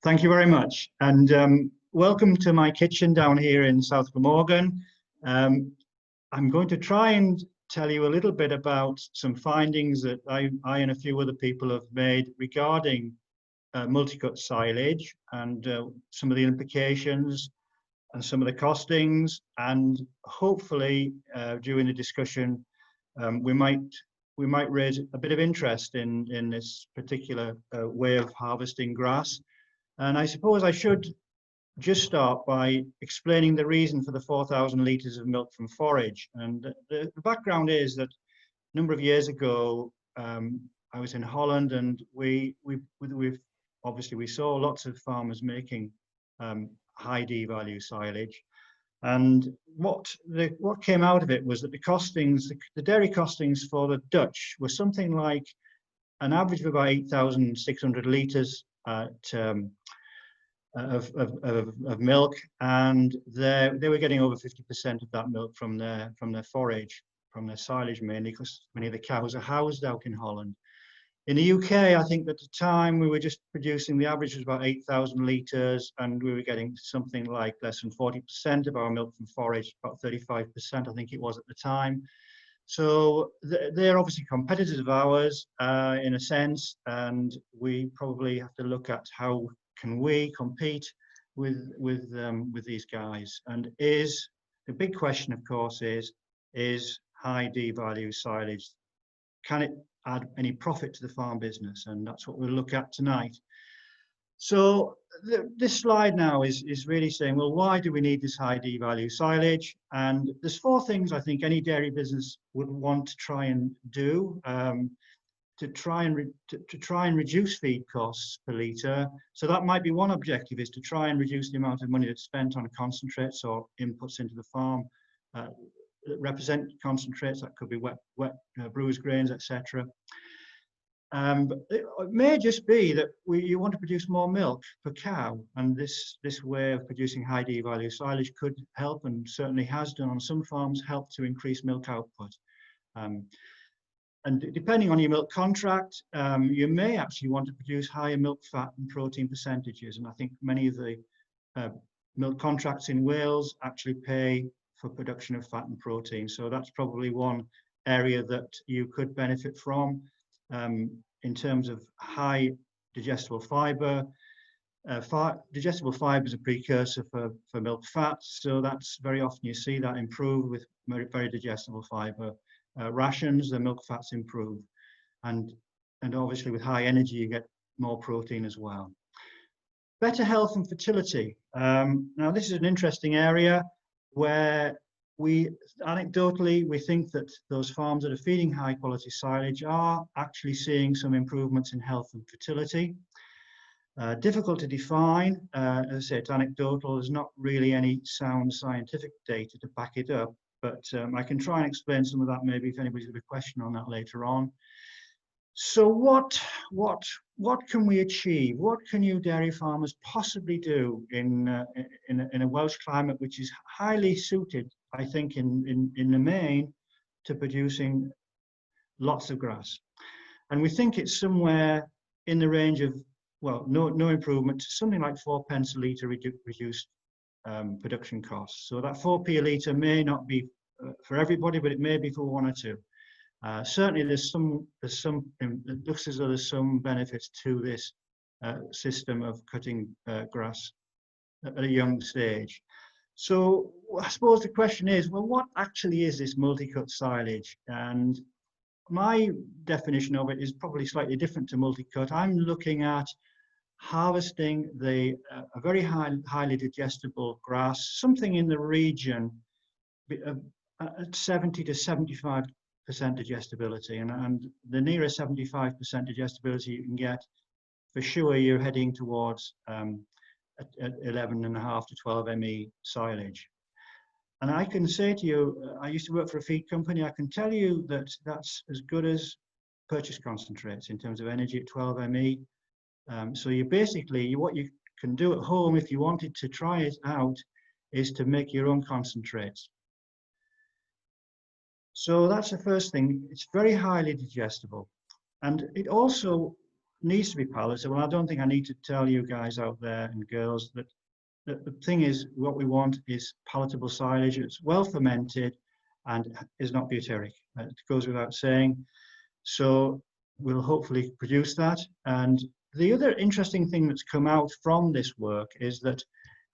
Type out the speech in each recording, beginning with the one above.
Thank you very much, and welcome to my kitchen down here in South Glamorgan. I'm going to try and tell you a little bit about some findings that I and a few other people have made regarding multi-cut silage and some of the implications and some of the costings, and hopefully during the discussion we might raise a bit of interest in this particular way of harvesting grass. And I suppose I should just start by explaining the reason for the 4,000 litres of milk from Forage. And the background is that a number of years ago, I was in Holland, and we saw lots of farmers making high D value silage. And what came out of it was that the costings, the dairy costings for the Dutch were something like an average of about 8,600 litres of milk, and they were getting over 50% of that milk from their forage, from their silage, mainly because many of the cows are housed out in Holland. In the UK, I think at the time we were just producing, the average was about 8,000 litres, and we were getting something like less than 40% of our milk from forage, about 35% I think it was at the time. So they're obviously competitors of ours in a sense, and we probably have to look at how can we compete with these guys. And the big question, of course, is high D value silage, can it add any profit to the farm business? And that's what we'll look at tonight. So this slide now is really saying, well, why do we need this high D value silage? And there's four things I think any dairy business would want to try and do to try and reduce feed costs per litre. So that might be one objective, is to try and reduce the amount of money that's spent on concentrates or inputs into the farm that represent concentrates. That could be wet brewers grains, etc. But it may just be that you want to produce more milk per cow, and this way of producing high D value silage could help, and certainly has done on some farms, help to increase milk output. And depending on your milk contract, you may actually want to produce higher milk fat and protein percentages. And I think many of the milk contracts in Wales actually pay for production of fat and protein. So that's probably one area that you could benefit from in terms of high digestible fibre. Digestible fibre is a precursor for milk fat. So that's very often you see that improve with very digestible fibre. Rations, the milk fats improve, and obviously with high energy you get more protein as well. Better health and fertility. Now this is an interesting area where anecdotally we think that those farms that are feeding high quality silage are actually seeing some improvements in health and fertility. Difficult to define, as I say, it's anecdotal. There's not really any sound scientific data to back it up. But I can try and explain some of that maybe if anybody's got a question on that later on. So what can we achieve? What can you dairy farmers possibly do in a Welsh climate which is highly suited, I think, in the main, to producing lots of grass? And we think it's somewhere in the range of, well, no improvement to something like 4p a litre reduced production costs. So that 4p a litre may not be for everybody, but it may be for one or two. Certainly it looks as though there's some benefits to this system of cutting grass at a young stage. So I suppose the question is, well, what actually is this multi-cut silage? And my definition of it is probably slightly different to multi-cut. I'm looking at harvesting a very highly digestible grass, something in the region at 70 to 75% digestibility, and the nearer 75% digestibility you can get, for sure you're heading towards 11.5 to 12 ME silage. And I can say to you, I used to work for a feed company, I can tell you that that's as good as purchase concentrates in terms of energy at 12 ME. So you basically, what you can do at home if you wanted to try it out is to make your own concentrates. So that's the first thing. It's very highly digestible, and it also needs to be palatable. I don't think I need to tell you guys out there and girls that the thing is, what we want is palatable silage. It's well fermented and is not butyric. It goes without saying. So we'll hopefully produce that. And the other interesting thing that's come out from this work is that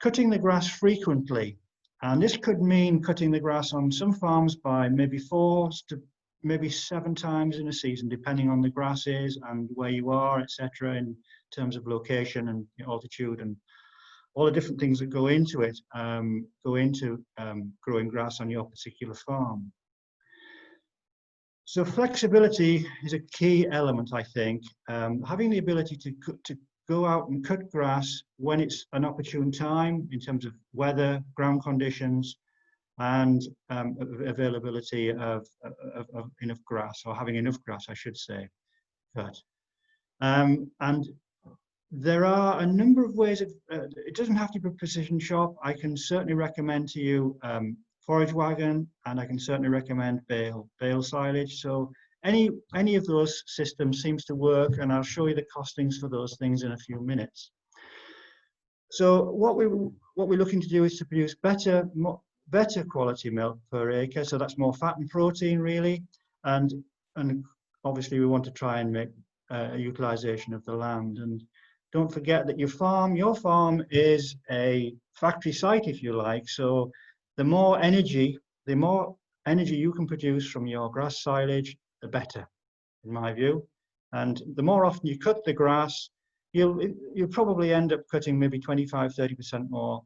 cutting the grass frequently, and this could mean cutting the grass on some farms by maybe 4 to maybe 7 times in a season, depending on the grasses and where you are, etc., in terms of location and altitude and all the different things that go into it, growing grass on your particular farm. So flexibility is a key element, I think. Having the ability to go out and cut grass when it's an opportune time in terms of weather, ground conditions, and availability of enough grass, or having enough grass, I should say, cut. And there are a number of ways of, it doesn't have to be precision shop. I can certainly recommend to you forage wagon, and I can certainly recommend bale silage. So any of those systems seems to work, and I'll show you the costings for those things in a few minutes. So what we're looking to do is to produce better quality milk per acre. So that's more fat and protein really, and obviously we want to try and make a utilization of the land. And don't forget that your farm is a factory site, if you like. So the more energy you can produce from your grass silage, the better, in my view. And the more often you cut the grass, you'll probably end up cutting maybe 25–30% more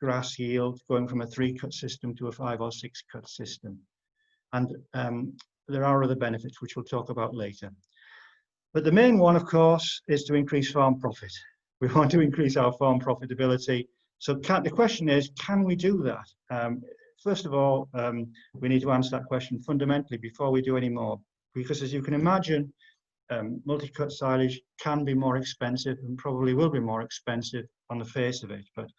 grass yield, going from a 3-cut system to a 5 or 6-cut system. And there are other benefits which we'll talk about later. But the main one, of course, is to increase farm profit. We want to increase our farm profitability. So the question is, can we do that? First of all, we need to answer that question fundamentally before we do any more, because as you can imagine, multi-cut silage can be more expensive and probably will be more expensive on the face of it. But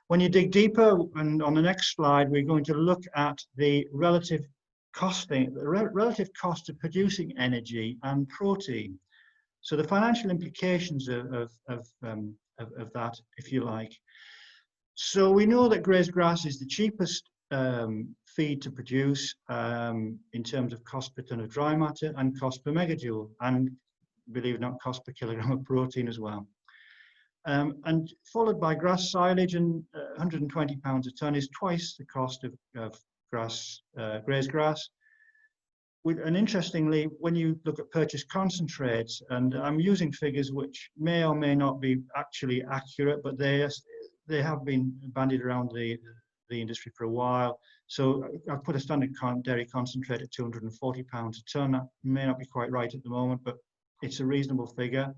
when you dig deeper, and on the next slide, we're going to look at the relative costing, the relative cost of producing energy and protein. So the financial implications of that, if you like. So we know that grazed grass is the cheapest feed to produce in terms of cost per ton of dry matter and cost per megajoule, and believe it or not, cost per kilogram of protein as well. And followed by grass silage, and 120 pounds a ton is twice the cost of grazed grass. And interestingly, when you look at purchased concentrates, and I'm using figures which may or may not be actually accurate, but they have been bandied around the industry for a while. So I've put a standard dairy concentrate at 240 pounds a ton. That may not be quite right at the moment, but it's a reasonable figure.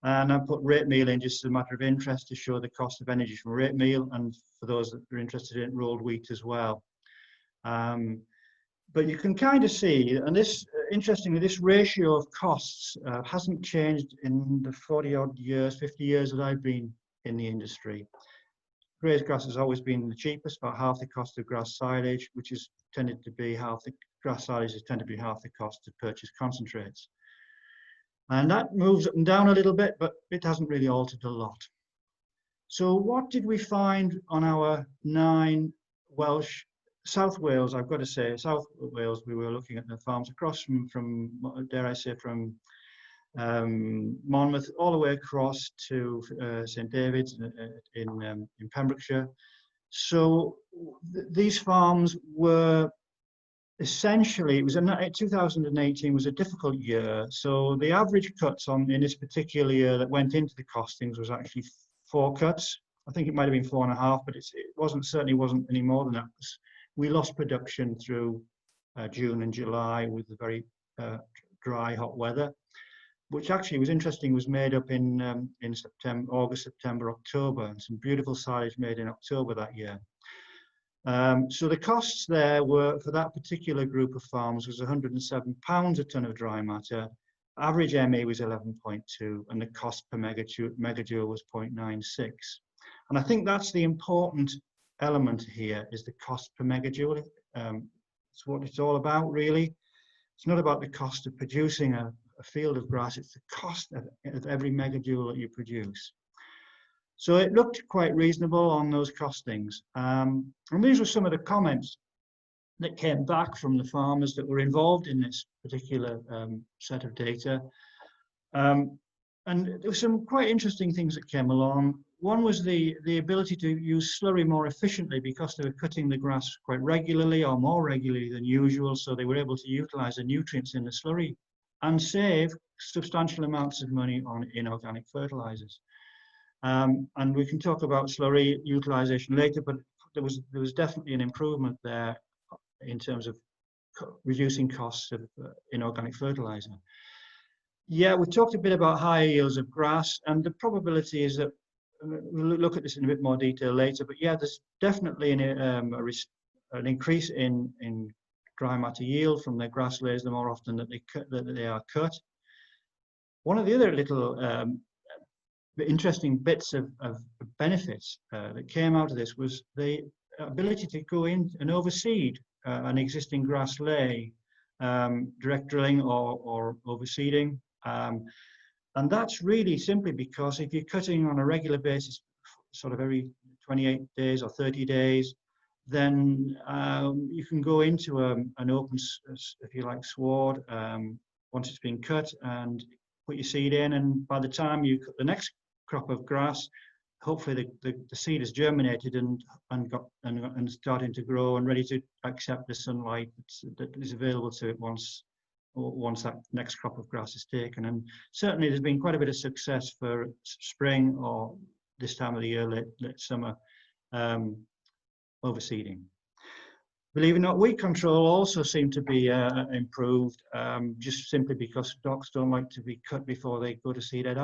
And I put rape meal in just as a matter of interest to show the cost of energy from rape meal, and for those that are interested in rolled wheat as well. But you can kind of see, and this, interestingly, this ratio of costs hasn't changed in the 40-odd years, 50 years that I've been in the industry. Grazed grass has always been the cheapest, about half the cost of grass silage, which is tended to be grass silage has tended to be half the cost of purchased concentrates. And that moves up and down a little bit, but it hasn't really altered a lot. So what did we find on our 9 Welsh, South Wales, I've got to say, South Wales, we were looking at the farms across from dare I say, from Monmouth all the way across to St David's in Pembrokeshire. So these farms were essentially, 2018 was a difficult year. So the average cuts in this particular year that went into the costings was actually 4 cuts. I think it might have been 4.5, but it certainly wasn't any more than that. We lost production through June and July with the very dry, hot weather, which actually was interesting, was made up in September, August, September, October, and some beautiful silage made in October that year. So the costs there were, for that particular group of farms, was 107 pounds a ton of dry matter. Average ME was 11.2, and the cost per megajoule was 0.96. And I think that's the important element here, is the cost per megajoule. It's what it's all about, really. It's not about the cost of producing a a field of grass, it's the cost of every megajoule that you produce. So it looked quite reasonable on those costings. And these were some of the comments that came back from the farmers that were involved in this particular set of data. And there were some quite interesting things that came along. One was the ability to use slurry more efficiently because they were cutting the grass quite regularly or more regularly than usual, so they were able to utilize the nutrients in the slurry and save substantial amounts of money on inorganic fertilizers. And we can talk about slurry utilization later, but there was definitely an improvement there in terms of reducing costs of inorganic fertilizer. Yeah, we talked a bit about higher yields of grass, and the probability is that, we'll look at this in a bit more detail later, but yeah, there's definitely an increase in dry matter yield from their grass layers the more often that they are cut. One of the other little interesting bits of benefits that came out of this was the ability to go in and overseed an existing grass lay, direct drilling or overseeding. And that's really simply because if you're cutting on a regular basis, sort of every 28 days or 30 days, then you can go into an open, if you like, sward once it's been cut and put your seed in. And by the time you cut the next crop of grass, hopefully the seed has germinated and starting to grow and ready to accept the sunlight that is available to it once that next crop of grass is taken. And certainly there's been quite a bit of success for spring or this time of the year, late summer, overseeding. Believe it or not, weed control also seemed to be improved, just simply because docks don't like to be cut before they go to seed head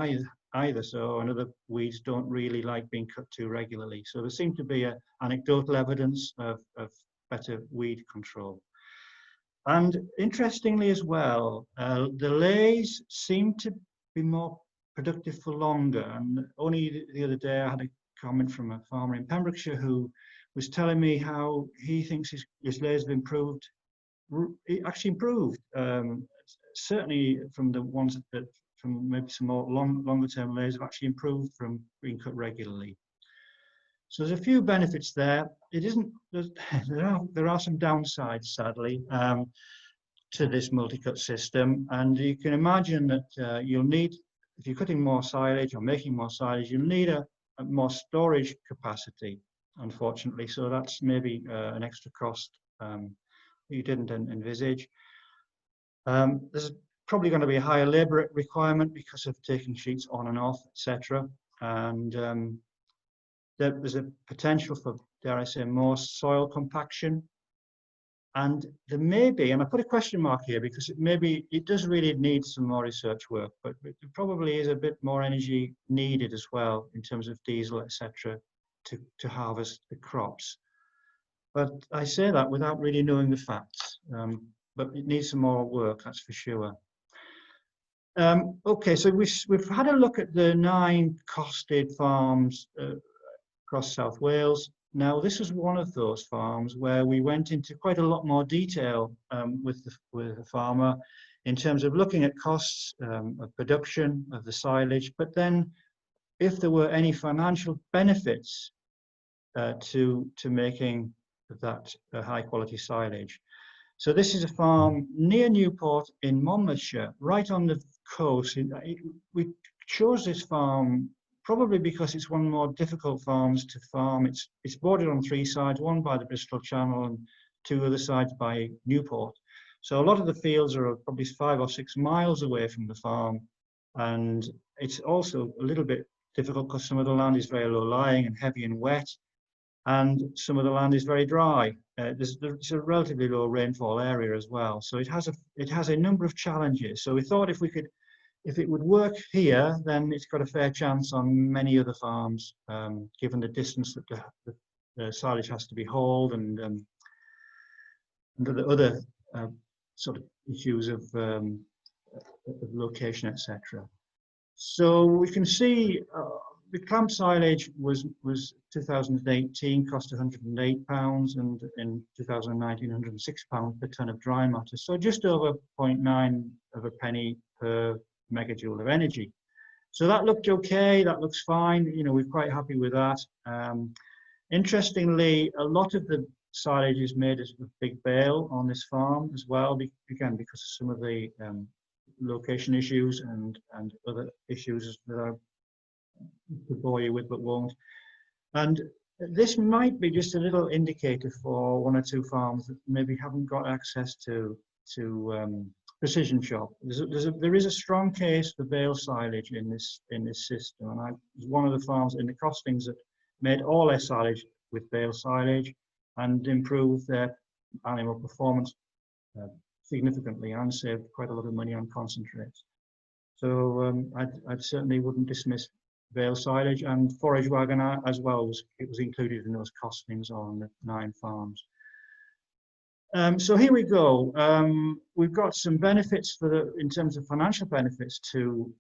either. So, and other weeds don't really like being cut too regularly. So there seemed to be anecdotal evidence of better weed control. And interestingly as well, the lays seem to be more productive for longer. And only the other day I had a comment from a farmer in Pembrokeshire who was telling me how he thinks his lays have improved. It actually improved, certainly from the ones that, from maybe some more longer term lays, have actually improved from being cut regularly. So there's a few benefits there. It isn't, there are some downsides, sadly, to this multi-cut system. And you can imagine that you'll need, if you're cutting more silage or making more silage, you'll need a more storage capacity, unfortunately. So that's maybe an extra cost you didn't envisage. There's probably going to be a higher labour requirement because of taking sheets on and off, etc. And there's a potential for, dare I say, more soil compaction. And there may be, and I put a question mark here because it does really need some more research work, but there probably is a bit more energy needed as well in terms of diesel, etc., to harvest the crops. But I say that without really knowing the facts, but it needs some more work, that's for sure. Okay, so we've had a look at the 9 costed farms across South Wales. Now, this was one of those farms where we went into quite a lot more detail with the farmer in terms of looking at costs of production of the silage, but then if there were any financial benefits to making that high quality silage. So this is a farm near Newport in Monmouthshire, right on the coast. We chose this farm probably because it's one of the more difficult farms to farm. It's bordered on 3 sides, one by the Bristol Channel and 2 other sides by Newport. So a lot of the fields are probably 5 or 6 miles away from the farm. And it's also a little bit difficult because some of the land is very low lying and heavy and wet. And some of the land is very dry. It's a relatively low rainfall area as well. So it has a number of challenges. So we thought if it would work here, then it's got a fair chance on many other farms, given the distance that the silage has to be hauled and the other sort of issues of location, etc. So we can see the clamp silage was 2018 cost £108, and in 2019 £106 per tonne of dry matter. So just over 0.9 of a penny per megajoule of energy. So that looked okay, that looks fine, you know, we're quite happy with that. Interestingly, a lot of the silage is made as big bale on this farm as well, again, because of some of the location issues and other issues that I could bore you with but won't. And this might be just a little indicator for one or two farms that maybe haven't got access to precision shop. There is a strong case for bale silage in this system, and I was one of the farms in the costings that made all their silage with bale silage and improved their animal performance significantly and saved quite a lot of money on concentrates. So I certainly wouldn't dismiss bale silage, and forage wagon as well it was included in those costings on the 9 farms. So here we go. We've got some benefits in terms of financial benefits to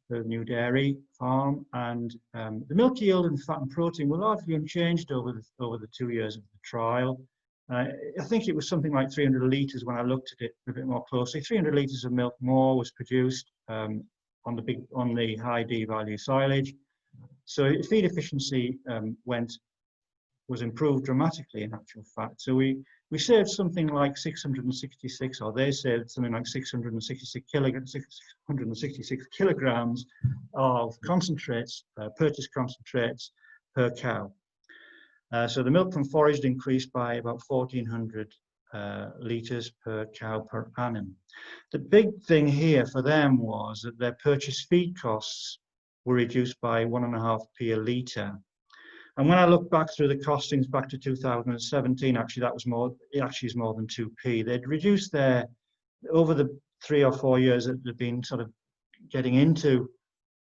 the new dairy farm, and the milk yield and fat and protein were largely unchanged over the 2 years of the trial. I think it was something like 300 litres when I looked at it a bit more closely. 300 litres of milk more was produced on the high D value silage. So feed efficiency was improved dramatically in actual fact. So we saved something like 666, or they saved something like 666 kilograms of concentrates, purchased concentrates per cow. So the milk from forage increased by about 1,400 litres per cow per annum. The big thing here for them was that their purchase feed costs were reduced by 1.5p a litre. And when I look back through the costings back to 2017, actually that was more. It actually is more than 2p. They'd reduced over the 3 or 4 years that they've been sort of getting into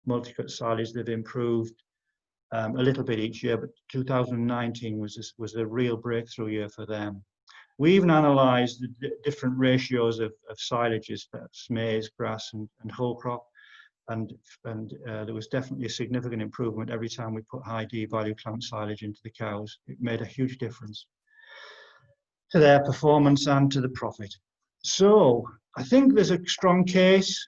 multi-cut silage, they've improved a little bit each year, but 2019 was a real breakthrough year for them. We even analysed the different ratios of silages, that's maize, grass, and whole crop, and there was definitely a significant improvement every time we put high D value plant silage into the cows. It made a huge difference to their performance and to the profit. So I think there's a strong case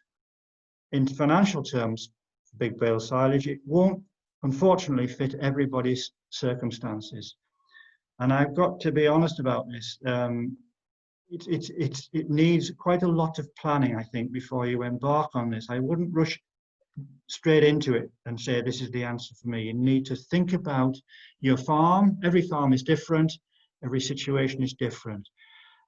in financial terms for big bale silage. It won't, unfortunately, fit everybody's circumstances. And I've got to be honest about this. It needs quite a lot of planning, I think, before you embark on this. I wouldn't rush straight into it and say, this is the answer for me. You need to think about your farm. Every farm is different. Every situation is different.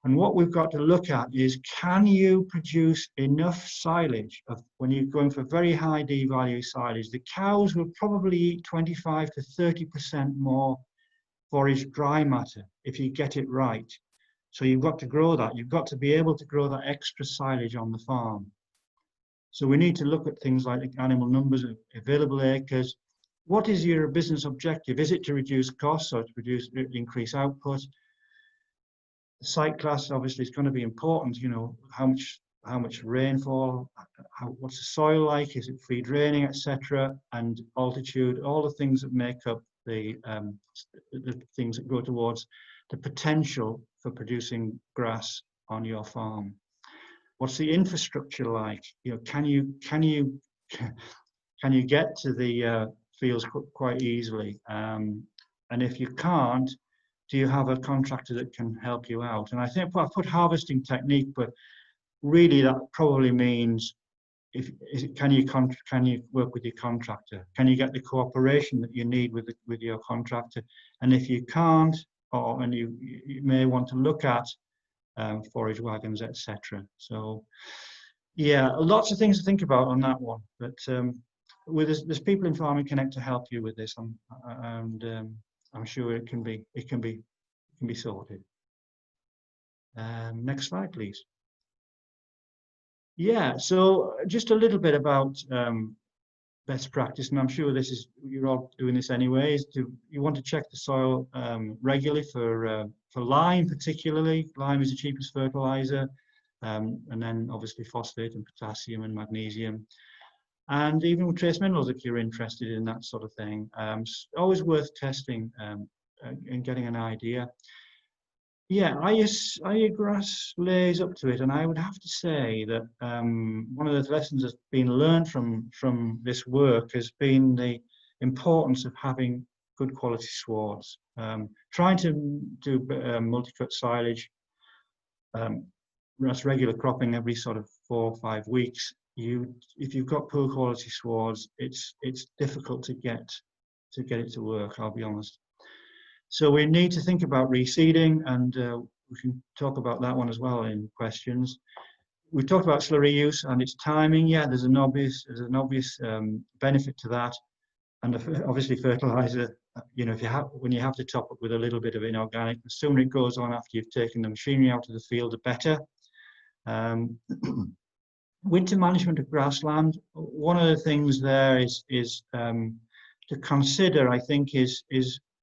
And what we've got to look at is, can you produce enough silage? When you're going for very high D value silage, the cows will probably eat 25 to 30% more forage dry matter if you get it right. So you've got to grow that. You've got to be able to grow that extra silage on the farm. So we need to look at things like animal numbers, available acres. What is your business objective? Is it to reduce costs or to increase output? The site class obviously is going to be important. You know, how much rainfall, what's the soil like? Is it free draining, etc. And altitude, all the things that make up the things that go towards the potential for producing grass on your farm. What's the infrastructure like? You know, can you get to the fields quite easily? And if you can't, do you have a contractor that can help you out? And I think I put harvesting technique, but really that probably means can you work with your contractor? Can you get the cooperation that you need with your contractor? And if you can't, and you may want to look at forage wagons, etc. So yeah, lots of things to think about on that one. But there's people in Farming Connect to help you with this, and I'm sure it can be sorted. Next slide, please. Yeah, so just a little bit about best practice, and I'm sure you're all doing this anyway. You want to check the soil regularly for lime, particularly. Lime is the cheapest fertilizer, and then obviously phosphate and potassium and magnesium, and even with trace minerals if you're interested in that sort of thing. It's always worth testing and getting an idea. Yeah, I grass lays up to it, and I would have to say that one of the lessons that's been learned from this work has been the importance of having good quality swards. Trying to do multi-cut silage, that's regular cropping every sort of 4 or 5 weeks. If you've got poor quality swards, it's difficult to get it to work, I'll be honest. So we need to think about reseeding, and we can talk about that one as well in questions. We talked about slurry use and its timing. Yeah, there's an obvious benefit to that, and obviously fertilizer. You know, when you have to top up with a little bit of inorganic, the sooner it goes on after you've taken the machinery out of the field, the better. Winter management of grassland. One of the things there is to consider, I think, is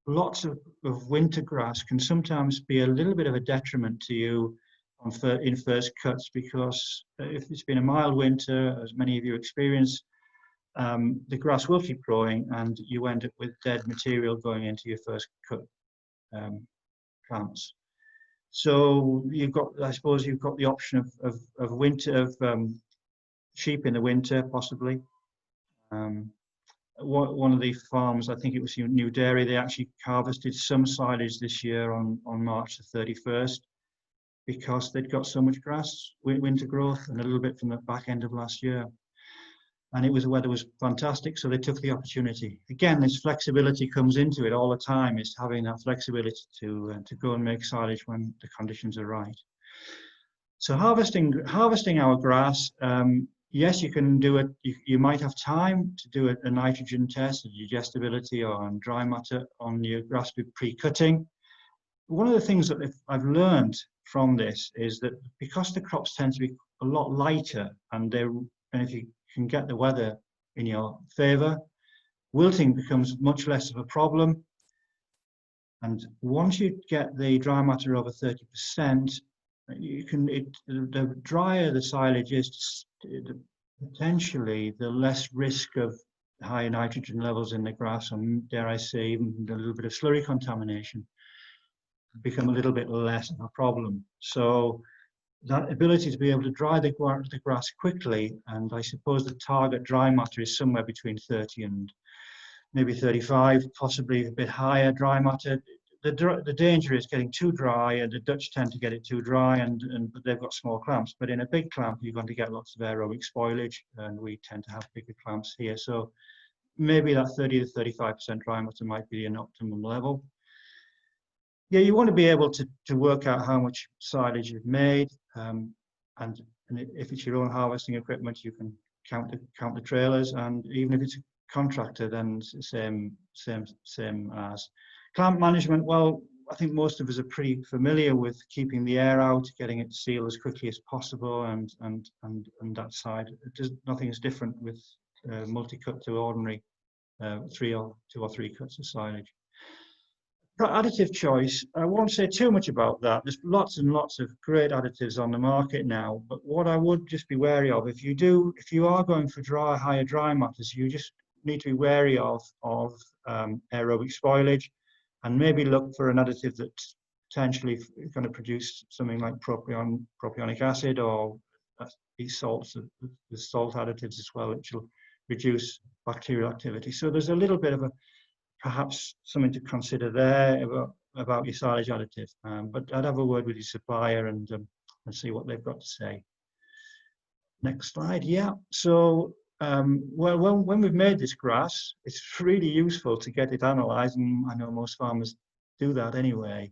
lots of winter grass can sometimes be a little bit of a detriment to you in first cuts, because if it's been a mild winter, as many of you experience, the grass will keep growing and you end up with dead material going into your first cut plants. So I suppose you've got the option of sheep in the winter, possibly. One of the farms, I think it was New Dairy, they actually harvested some silage this year on March the 31st because they'd got so much grass, winter growth, and a little bit from the back end of last year. And the weather was fantastic, so they took the opportunity. Again, this flexibility comes into it all the time, is having that flexibility to go and make silage when the conditions are right. So harvesting our grass, yes, you can do it. You might have time to do a nitrogen test, a digestibility, or on dry matter on your grass pre-cutting. One of the things that I've learned from this is that because the crops tend to be a lot lighter, and if you can get the weather in your favor, wilting becomes much less of a problem. And once you get the dry matter over 30%, the drier the silage is, potentially the less risk of high nitrogen levels in the grass, and dare I say, even a little bit of slurry contamination become a little bit less of a problem. So that ability to be able to dry the grass quickly, and I suppose the target dry matter is somewhere between 30 and maybe 35, possibly a bit higher dry matter. The danger is getting too dry, and the Dutch tend to get it too dry, but they've got small clamps. But in a big clamp, you're going to get lots of aerobic spoilage, and we tend to have bigger clamps here. So maybe that 30 to 35% dry matter might be an optimum level. Yeah, you want to be able to work out how much silage you've made, and if it's your own harvesting equipment, you can count the trailers, and even if it's a contractor, then it's the same as. Clamp management, well, I think most of us are pretty familiar with keeping the air out, getting it sealed as quickly as possible, and that side. Nothing is different with multi-cut to ordinary 2 or 3 cuts of silage. Additive choice, I won't say too much about that. There's lots and lots of great additives on the market now, but what I would just be wary of, if you are going for higher dry matters, you just need to be wary of aerobic spoilage, and maybe look for an additive that's potentially going to produce something like propionic acid, or these salts, the salt additives as well, which will reduce bacterial activity. So there's a little bit of perhaps something to consider there about your silage additive. But I'd have a word with your supplier and see what they've got to say. Next slide. Yeah. So well, when we've made this grass, it's really useful to get it analysed, and I know most farmers do that anyway.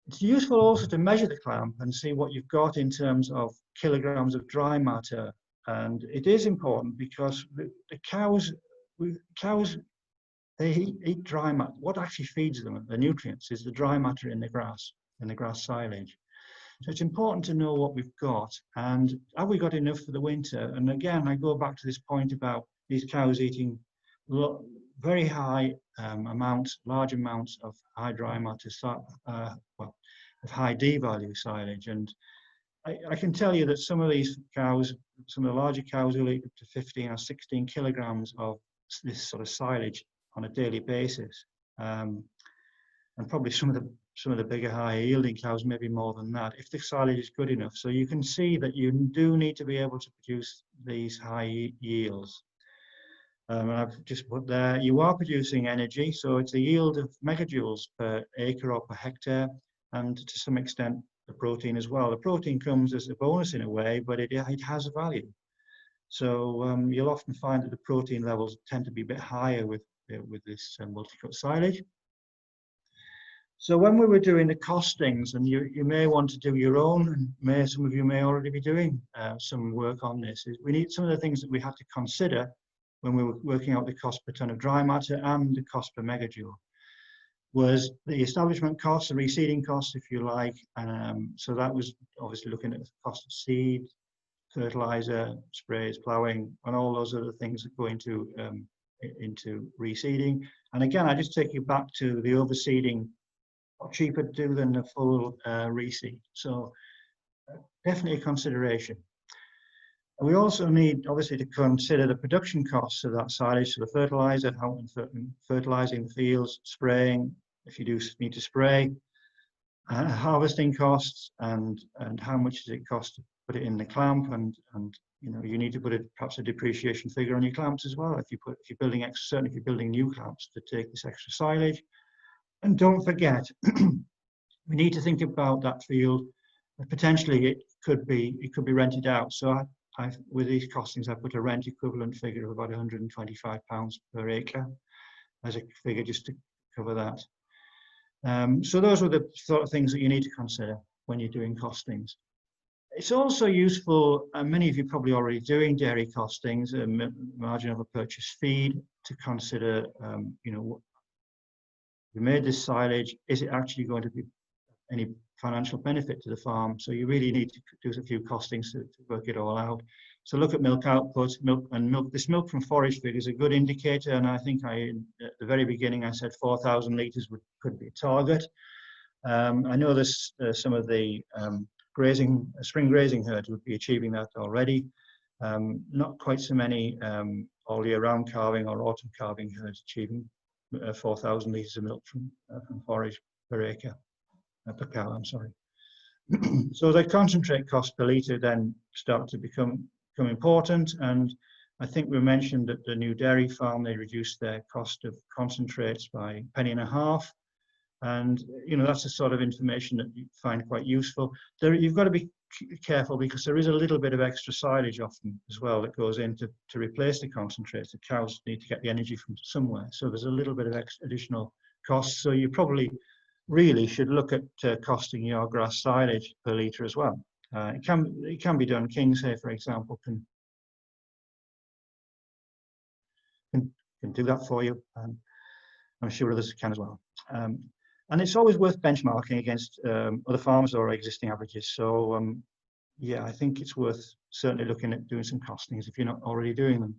It's useful also to measure the clamp and see what you've got in terms of kilograms of dry matter. And it is important because the cows, they eat dry matter. What actually feeds them, the nutrients, is the dry matter in the grass silage. So it's important to know what we've got, and have we got enough for the winter? And again, I go back to this point about these cows eating very high large amounts of high dry matter, of high D value silage. And I can tell you that some of these cows, some of the larger cows, will eat up to 15 or 16 kilograms of this sort of silage on a daily basis, and probably some some of the bigger, higher yielding cows, maybe more than that, if the silage is good enough. So you can see that you do need to be able to produce these high yields. And I've just put there, you are producing energy, so it's a yield of megajoules per acre or per hectare, and to some extent the protein as well. The protein comes as a bonus in a way, but it has a value. So you'll often find that the protein levels tend to be a bit higher with this multi-cut silage. So when we were doing the costings, and you may want to do your own, and some of you may already be doing some work on this, is we need some of the things that we have to consider when we were working out the cost per tonne of dry matter and the cost per megajoule, was the establishment costs, the reseeding costs, if you like. So that was obviously looking at the cost of seed, fertilizer, sprays, ploughing, and all those other things that go into reseeding. And again, I just take you back to the overseeding, cheaper to do than a full reseed. So definitely a consideration. And we also need, obviously, to consider the production costs of that silage, so the fertilizer, how fertilizing the fields, spraying, if you do need to spray, harvesting costs, and how much does it cost to put it in the clamp, and you know, you need to put perhaps a depreciation figure on your clamps as well if you're building certainly if you're building new clamps to take this extra silage. And don't forget, we need to think about that field. Potentially, it could be rented out. So with these costings, I put a rent equivalent figure of about £125 per acre as a figure just to cover that. So those were the sort of things that you need to consider when you're doing costings. It's also useful, and many of you are probably already doing dairy costings, margin of a purchase feed, to consider, you know, we made this silage, is it actually going to be any financial benefit to the farm? So you really need to do a few costings to work it all out. So look at milk outputs, this milk from forage figure is a good indicator, and I think at the very beginning I said 4,000 litres could be a target. I know there's some of the spring grazing herds would be achieving that already. Not quite so many all year round calving or autumn calving herds achieving 4,000 litres of milk from forage per acre, per cow, I'm sorry. So the concentrate cost per litre then start to become important, and I think we mentioned that the new dairy farm, they reduced their cost of concentrates by £0.015, and you know, that's the sort of information that you find quite useful. You've got to be careful because there is a little bit of extra silage often as well that goes in to replace the concentrates. The cows need to get the energy from somewhere, so there's a little bit of additional costs. So you probably really should look at costing your grass silage per litre as well. It can be done. King's here, for example, can do that for you. I'm sure others can as well. And it's always worth benchmarking against other farms or existing averages. So yeah, I think it's worth certainly looking at doing some costings if you're not already doing them.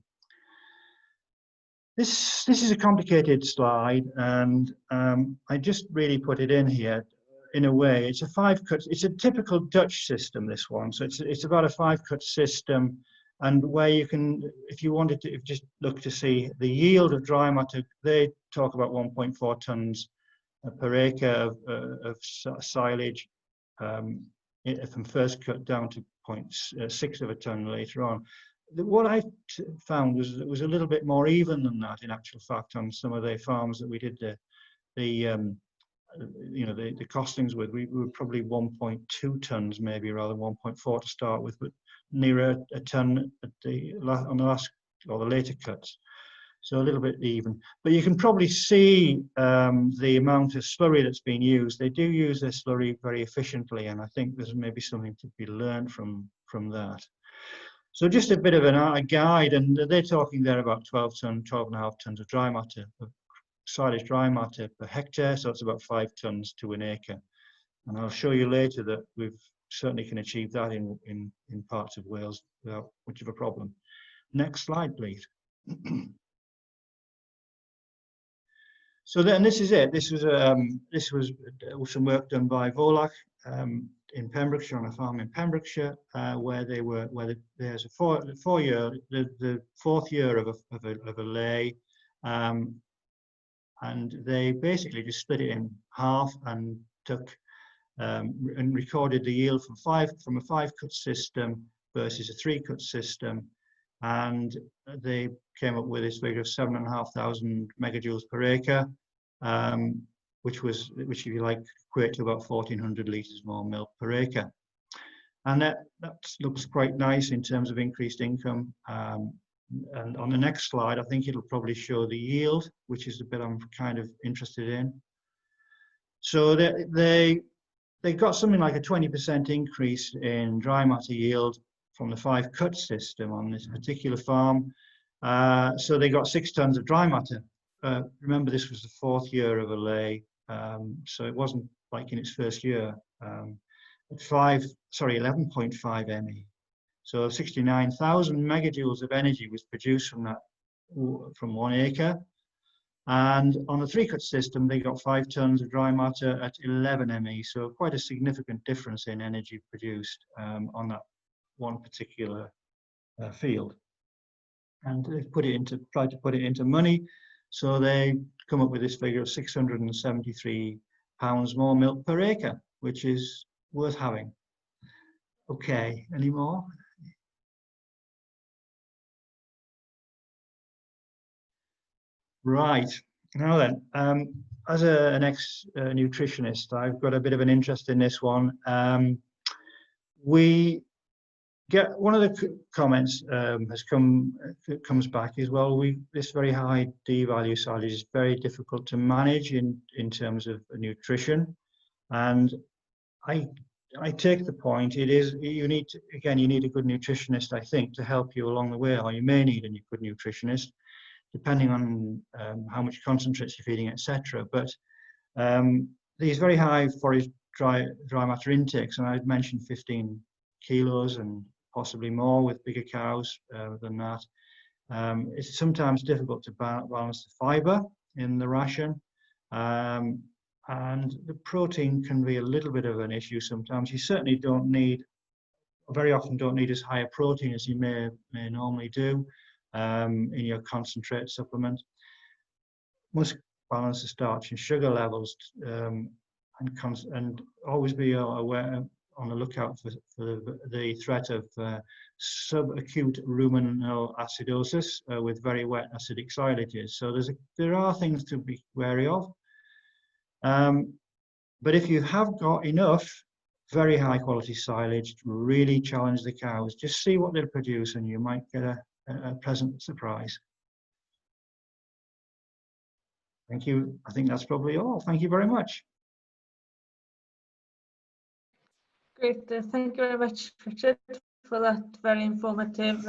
This is a complicated slide, and I just really put it in here in a way. It's a 5-cut. It's a typical Dutch system, this one. So it's about a 5-cut system, and where you can, if you wanted to, just look to see the yield of dry matter, they talk about 1.4 tonnes per acre of silage from first cut down to 0.6 of a tonne later on. What I found was it was a little bit more even than that, in actual fact, on some of the farms that we did the costings with. We were probably 1.2 tonnes maybe, rather than 1.4 to start with, but nearer a tonne on the last or the later cuts. So a little bit even, but you can probably see the amount of slurry that's being used. They do use their slurry very efficiently, and I think there's maybe something to be learned from that. So just a bit of a guide, and they're talking there about 12.5 tonnes of dry matter, of silage dry matter per hectare. So it's about 5 tonnes to an acre, and I'll show you later that we've certainly can achieve that in parts of Wales without much of a problem. Next slide, please. So then, this is it. This was some work done by Volach in Pembrokeshire, on a farm in Pembrokeshire, where there's a four-year, the fourth year of a lay, and they basically just split it in half and took and recorded the yield from a 5-cut system versus a 3-cut system, and they came up with this figure of 7,500 megajoules per acre, which if you like equate to about 1,400 litres more milk per acre. And that looks quite nice in terms of increased income. And on the next slide, I think it'll probably show the yield, which is the bit I'm kind of interested in. So they got something like a 20% increase in dry matter yield from the 5-cut system on this particular farm. So they got 6 tons of dry matter. Remember, this was the 4th year of a lay, so it wasn't like in its first year. 11.5 ME. So 69,000 megajoules of energy was produced from 1 acre. And on the 3-cut system, they got 5 tons of dry matter at 11 ME. So quite a significant difference in energy produced on that one particular field. And they've tried to put it into money. So they come up with this figure of £673 more milk per acre, which is worth having. Okay, any more? Right, now then, as an ex-nutritionist, I've got a bit of an interest in this one. We get one of the comments comes back is, well, this very high D-value silage is very difficult to manage in terms of nutrition, and I take the point. It is, you need a good nutritionist, I think, to help you along the way, or you may need a good nutritionist, depending on how much concentrates you're feeding, etc. But these very high forage dry matter intakes, and I'd mentioned 15 kilos and possibly more with bigger cows than that. It's sometimes difficult to balance the fibre in the ration. And the protein can be a little bit of an issue sometimes. You certainly very often don't need as high a protein as you may normally do in your concentrate supplement. Must balance the starch and sugar levels and always be aware on the lookout for the threat of subacute ruminal acidosis with very wet acidic silages. So there are things to be wary of. But if you have got enough very high quality silage to really challenge the cows, just see what they'll produce and you might get a pleasant surprise. Thank you. I think that's probably all. Thank you very much. Great. Thank you very much, Richard, for that very informative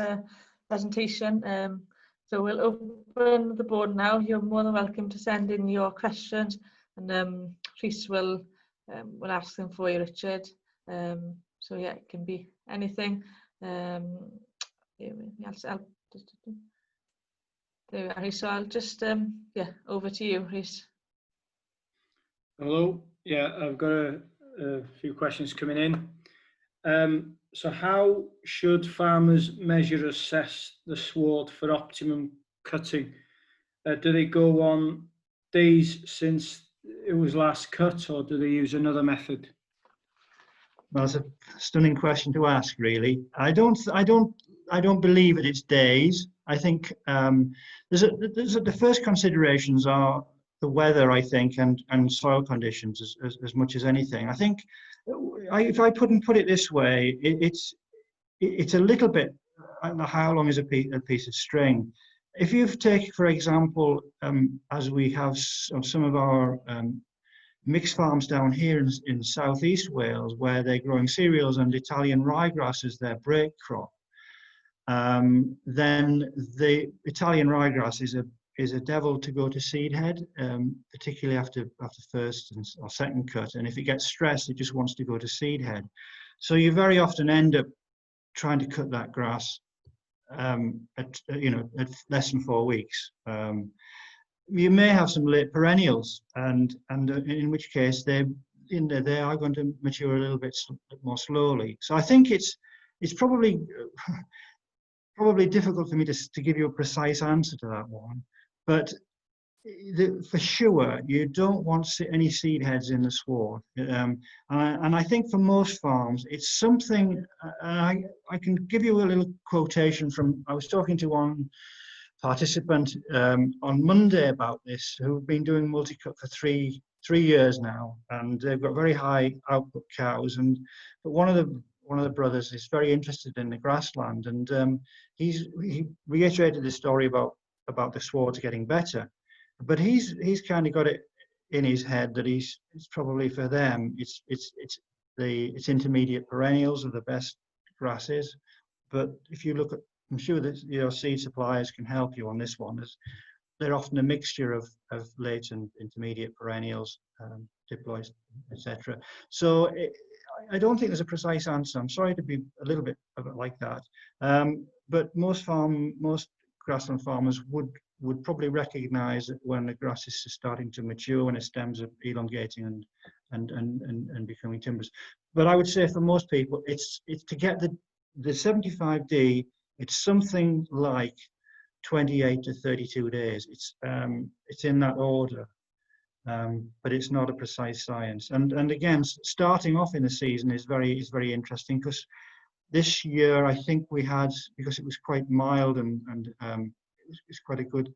presentation. So we'll open the board now. You're more than welcome to send in your questions, and Rhys will ask them for you, Richard. So yeah, it can be anything. There we are. So I'll just over to you, Rhys. Hello. Yeah, I've got a few questions coming in. So how should farmers measure, assess the sward for optimum cutting? Do they go on days since it was last cut, or do they use another method? Well, it's a stunning question to ask, really. I don't believe that it's days. I think the first considerations are the weather, I think, and soil conditions as much as anything. I think if I put it this way, it's a little bit, how long is a piece of string? If you take, for example, as we have some of our mixed farms down here in southeast Wales, where they're growing cereals and Italian ryegrass as their break crop, then the Italian ryegrass is a devil to go to seed head, particularly after first or second cut. And if it gets stressed, it just wants to go to seed head. So you very often end up trying to cut that grass at less than 4 weeks. You may have some late perennials, and in which case they are going to mature a little bit more slowly. So I think it's probably difficult for me to give you a precise answer to that one. But for sure, you don't want any seed heads in the sward. And I think for most farms, it's something, I can give you a little quotation from, I was talking to one participant on Monday about this, who've been doing multi-cut for three years now, and they've got very high output cows. But one of the brothers is very interested in the grassland, and he reiterated the story about the swards getting better. But he's kind of got it in his head that it's probably for them it's intermediate perennials are the best grasses. But if you look at, I'm sure that your seed suppliers can help you on this one. They're often a mixture of late and intermediate perennials, diploids, etc. So I don't think there's a precise answer. I'm sorry to be a little bit like that, but most grassland farmers would probably recognise that when the grass is starting to mature, when its stems are elongating and becoming timbers. But I would say for most people, it's to get the 75D. It's something like 28 to 32 days. It's in that order, but it's not a precise science. And again, starting off in the season is very interesting, because this year I think we had, because it was quite mild and it's quite a good,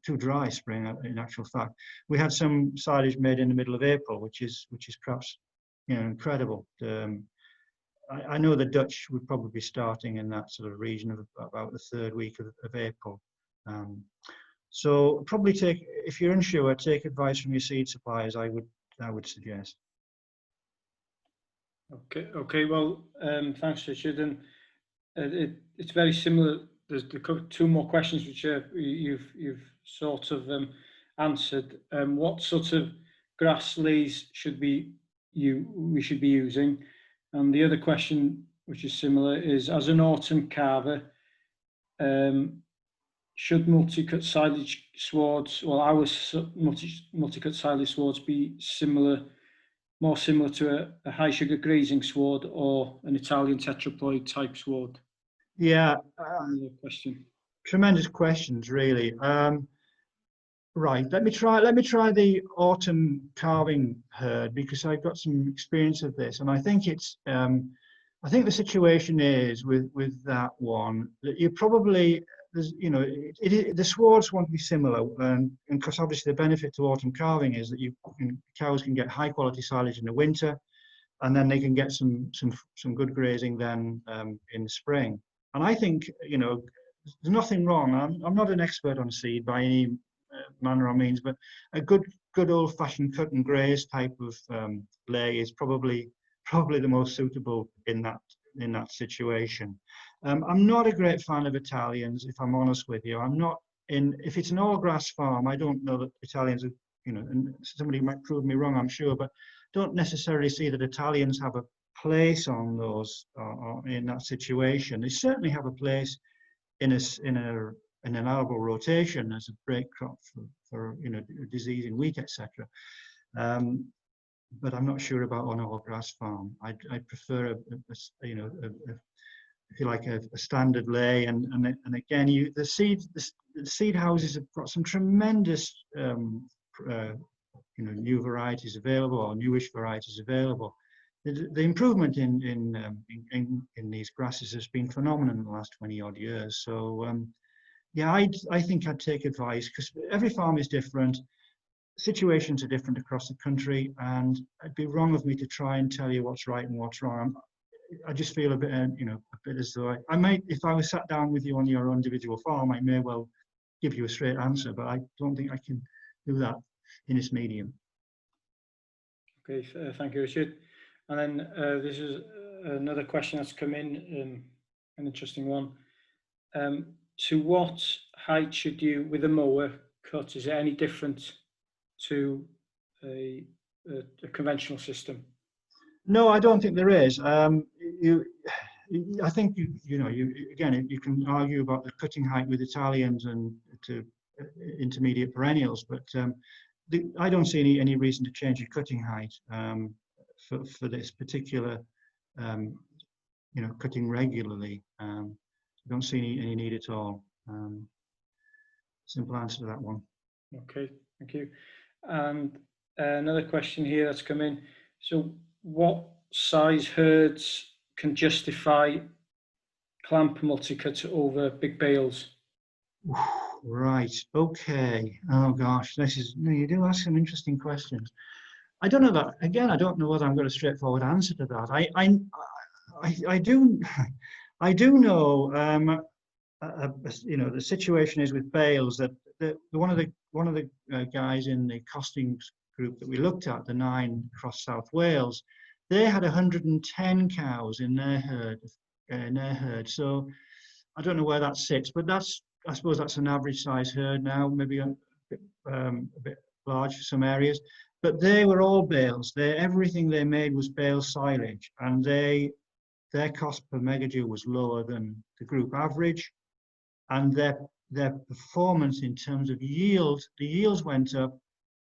too dry spring in actual fact. We had some silage made in the middle of April, which is perhaps incredible. I know the Dutch would probably be starting in that sort of region of about the third week of April. So probably if you're unsure, take advice from your seed suppliers. I would suggest. Okay. Well, thanks, Richard. And it's very similar. There's two more questions which you've sort of answered. What sort of grass leys should we should be using? And the other question, which is similar, is as an autumn carver, should multi-cut silage swards, well, our multi-cut silage swards be more similar to a high sugar grazing sward or an Italian tetraploid type sward? Yeah, question. Tremendous questions, really. Right, let me try the autumn calving herd, because I've got some experience of this, and I think it's I think the situation is with that one that you probably, the swards want to be similar, and because obviously the benefit to autumn calving is that cows can get high quality silage in the winter, and then they can get some good grazing then in the spring. And I think there's nothing wrong. I'm not an expert on seed by any manner or means, but a good old-fashioned cut and graze type of lay is probably the most suitable in that situation. I'm not a great fan of Italians, if I'm honest with you. If it's an all-grass farm, I don't know that Italians are, and somebody might prove me wrong, I'm sure, but don't necessarily see that Italians have a place on those or in that situation. They certainly have a place in an arable rotation as a break crop for disease in wheat, etc. But I'm not sure about on all grass farm. I prefer if you like a standard lay, and again the seed houses have got some tremendous new varieties available, or newish varieties available. The improvement in these grasses has been phenomenal in the last 20 odd years. So yeah, I think I'd take advice, because every farm is different, situations are different across the country, and it'd be wrong of me to try and tell you what's right and what's wrong. I just feel a bit as though I might, if I was sat down with you on your own individual farm, I may well give you a straight answer, but I don't think I can do that in this medium. Okay, thank you, Richard. And then this is another question that's come in, an interesting one. To what height should you, with a mower, cut? Is it any different to a conventional system? No, I don't think there is. I think again, you can argue about the cutting height with Italians and to intermediate perennials, but I don't see any reason to change your cutting height for this particular, cutting regularly. I don't see any need at all. Simple answer to that one. Okay, thank you. And another question here that's come in. So what size herds can justify clamp multi-cut over big bales? Right. Okay. Oh gosh, you do ask some interesting questions. I don't know that. Again, I don't know whether I've got a straightforward answer to that. I do I do know. You know, the situation is with bales that one of the guys in the costings group that we looked at, the 9 across South Wales, they had 110 cows in their herd. So I don't know where that sits, but I suppose that's an average size herd now, maybe a bit large for some areas. But they were all bales. Everything they made was bale silage, and their cost per megajoule was lower than the group average, and their performance in terms of yield, the yields went up,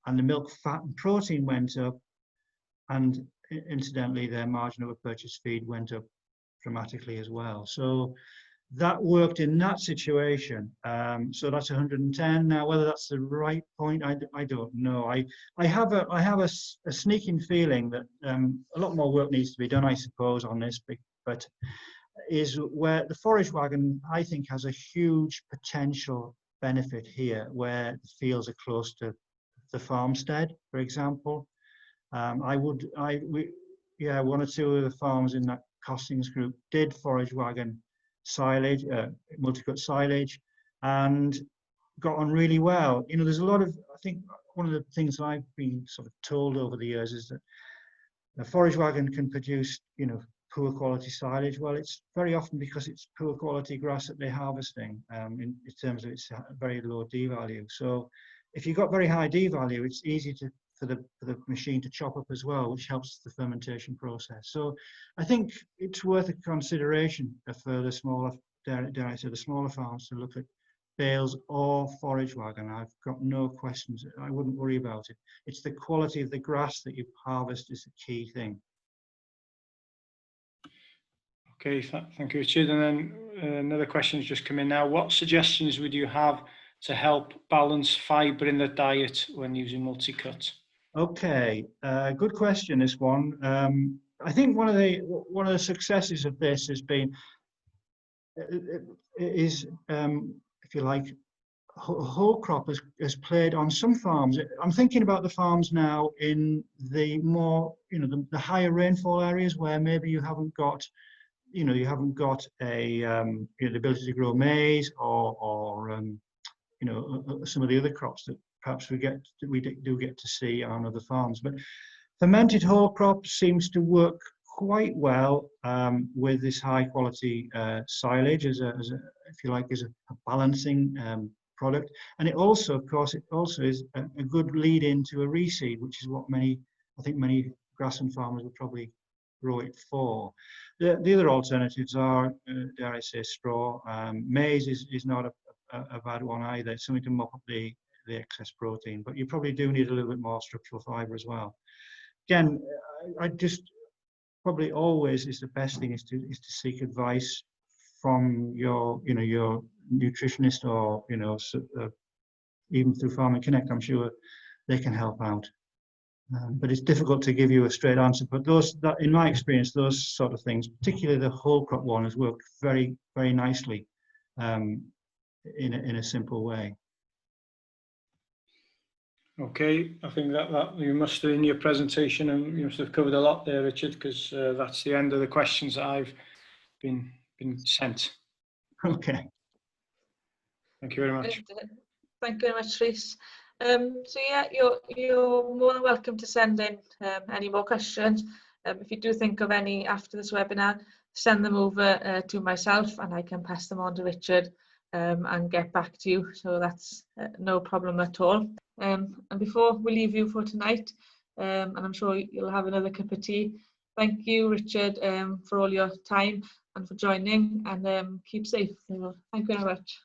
and the milk, fat, and protein went up, and incidentally, their margin over purchase feed went up dramatically as well. So that worked in that situation. So that's 110. Now, whether that's the right point, I don't know. I have a sneaking feeling that a lot more work needs to be done, I suppose, on this, but is where the forage wagon, I think, has a huge potential benefit here, where the fields are close to the farmstead, for example. Yeah, 1 or 2 of the farms in that costings group did forage wagon silage, multi-cut silage, and got on really well. You know, there's a lot of, I think one of the things that I've been sort of told over the years is that a forage wagon can produce, you know, poor quality silage. Well, it's very often because it's poor quality grass that they're harvesting in terms of its very low D value. So if you've got very high D value, it's easy for the machine to chop up as well, which helps the fermentation process. So I think it's worth a consideration for the smaller, dare I say, the smaller farms to look at bales or forage wagon. I've got no questions. I wouldn't worry about it. It's the quality of the grass that you harvest is the key thing. Okay, thank you, Richard. And then another question has just come in now. What suggestions would you have to help balance fibre in the diet when using multi-cut? Okay, good question, this one. I think one of the successes of this has been, if you like, whole crop has played on some farms. I'm thinking about the farms now in the more, you know, the higher rainfall areas where maybe you haven't got, you know, a you know, the ability to grow maize or you know, some of the other crops that perhaps we do get to see on other farms. But fermented whole crop seems to work quite well with this high quality silage as a if you like, as a balancing product. And it also, of course, is a good lead into a reseed, which is what I think many grassland farmers would probably grow it for. The other alternatives are, dare I say, straw. Maize is not a bad one either. It's something to mop up the excess protein, but you probably do need a little bit more structural fibre as well. Again, I just probably always is the best thing is to seek advice from your nutritionist, or even through Farming Connect. I'm sure they can help out. But it's difficult to give you a straight answer. But in my experience, those sort of things, particularly the whole crop one, has worked very, very nicely in a simple way. Okay, I think that you must have in your presentation, and you must have covered a lot there, Richard, because that's the end of the questions that I've been sent. Okay. Thank you very much. Thank you very much, Rhys. So yeah, you're more than welcome to send in any more questions. If you do think of any after this webinar, send them over to myself, and I can pass them on to Richard and get back to you. So that's no problem at all. And before we leave you for tonight, and I'm sure you'll have another cup of tea, thank you, Richard, for all your time and for joining, and keep safe. Thank you very much.